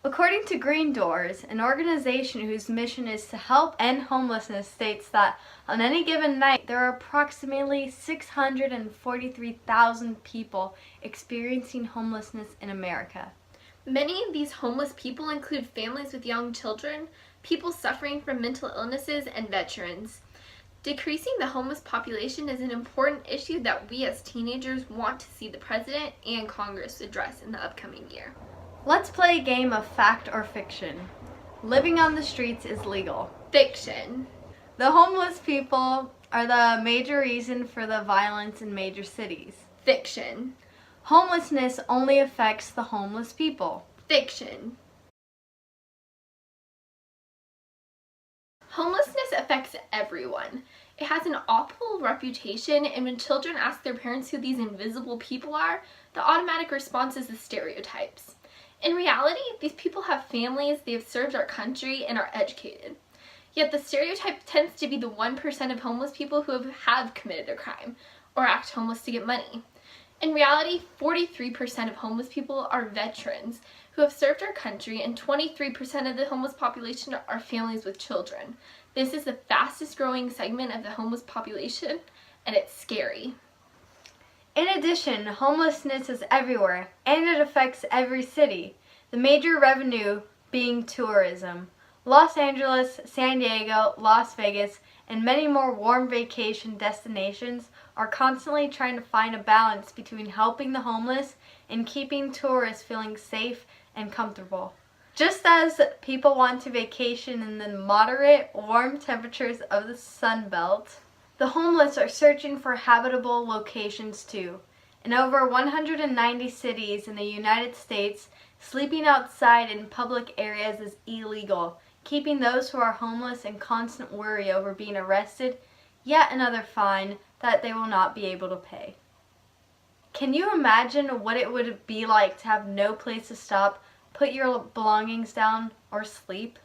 According to Green Doors, an organization whose mission is to help end homelessness, states that on any given night there are approximately 643,000 people experiencing homelessness in America. Many of these homeless people include families with young children, people suffering from mental illnesses, and veterans. Decreasing the homeless population is an important issue that we as teenagers want to see the President and Congress address in the upcoming year. Let's play a game of fact or fiction. Living on the streets is legal. Fiction. The homeless people are the major reason for the violence in major cities. Fiction. Homelessness only affects the homeless people. Fiction. Homelessness affects everyone. It has an awful reputation, and when children ask their parents who these invisible people are, the automatic response is the stereotypes. In reality, these people have families, they have served our country, and are educated. Yet the stereotype tends to be the 1% of homeless people who have committed a crime or act homeless to get money. In reality, 43% of homeless people are veterans who have served our country, and 23% of the homeless population are families with children. This is the fastest growing segment of the homeless population, and it's scary. In addition, homelessness is everywhere, and it affects every city. The major revenue being tourism. Los Angeles, San Diego, Las Vegas, and many more warm vacation destinations are constantly trying to find a balance between helping the homeless and keeping tourists feeling safe and comfortable. Just as people want to vacation in the moderate, warm temperatures of the Sun Belt, the homeless are searching for habitable locations too. In over 190 cities in the United States, sleeping outside in public areas is illegal, keeping those who are homeless in constant worry over being arrested, yet another fine that they will not be able to pay. Can you imagine what it would be like to have no place to stop, put your belongings down, or sleep?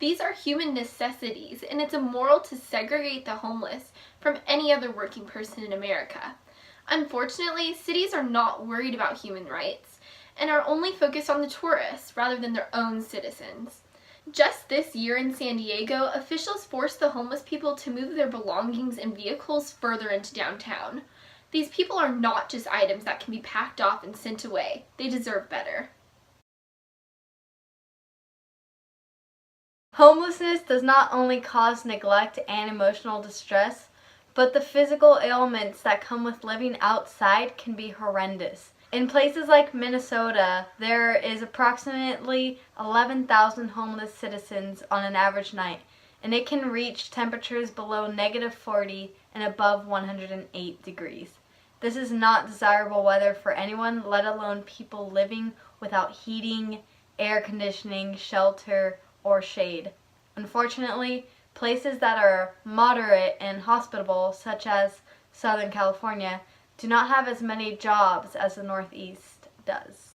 These are human necessities, and it's immoral to segregate the homeless from any other working person in America. Unfortunately, cities are not worried about human rights and are only focused on the tourists rather than their own citizens. Just this year in San Diego, officials forced the homeless people to move their belongings and vehicles further into downtown. These people are not just items that can be packed off and sent away. They deserve better. Homelessness does not only cause neglect and emotional distress, but the physical ailments that come with living outside can be horrendous. In places like Minnesota, there is approximately 11,000 homeless citizens on an average night, and it can reach temperatures below -40 and above 108 degrees. This is not desirable weather for anyone, let alone people living without heating, air conditioning, shelter, or shade. Unfortunately, places that are moderate and hospitable, such as Southern California, do not have as many jobs as the Northeast does.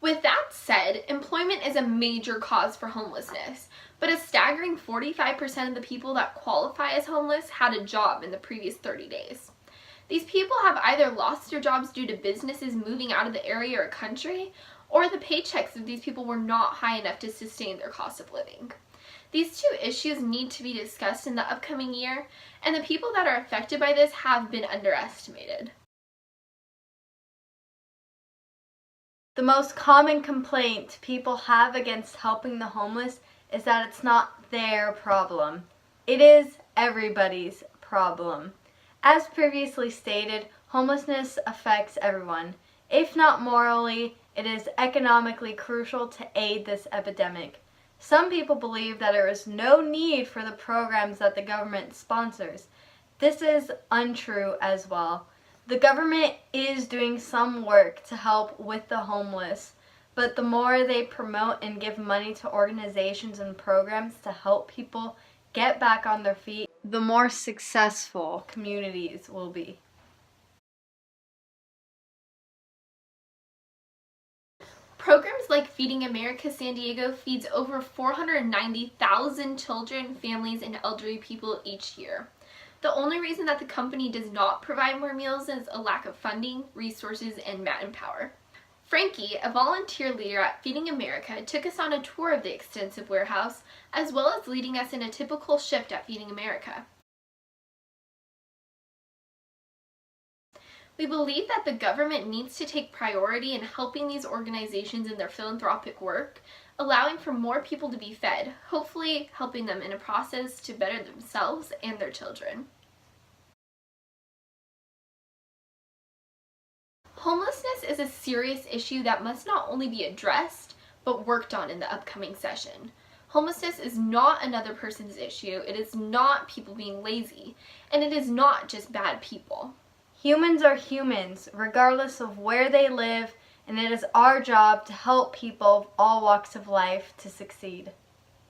With that said, employment is a major cause for homelessness, but a staggering 45% of the people that qualify as homeless had a job in the previous 30 days. These people have either lost their jobs due to businesses moving out of the area or country, or the paychecks of these people were not high enough to sustain their cost of living. These two issues need to be discussed in the upcoming year, and the people that are affected by this have been underestimated. The most common complaint people have against helping the homeless is that it's not their problem. It is everybody's problem. As previously stated, homelessness affects everyone. If not morally, it is economically crucial to aid this epidemic. Some people believe that there is no need for the programs that the government sponsors. This is untrue as well. The government is doing some work to help with the homeless, but the more they promote and give money to organizations and programs to help people get back on their feet, the more successful communities will be. Programs like Feeding America San Diego feeds over 490,000 children, families, and elderly people each year. The only reason that the company does not provide more meals is a lack of funding, resources, and manpower. Frankie, a volunteer leader at Feeding America, took us on a tour of the extensive warehouse, as well as leading us in a typical shift at Feeding America. We believe that the government needs to take priority in helping these organizations in their philanthropic work, allowing for more people to be fed, hopefully helping them in a process to better themselves and their children. Homelessness is a serious issue that must not only be addressed, but worked on in the upcoming session. Homelessness is not another person's issue, it is not people being lazy, and it is not just bad people. Humans are humans, regardless of where they live, and it is our job to help people of all walks of life to succeed.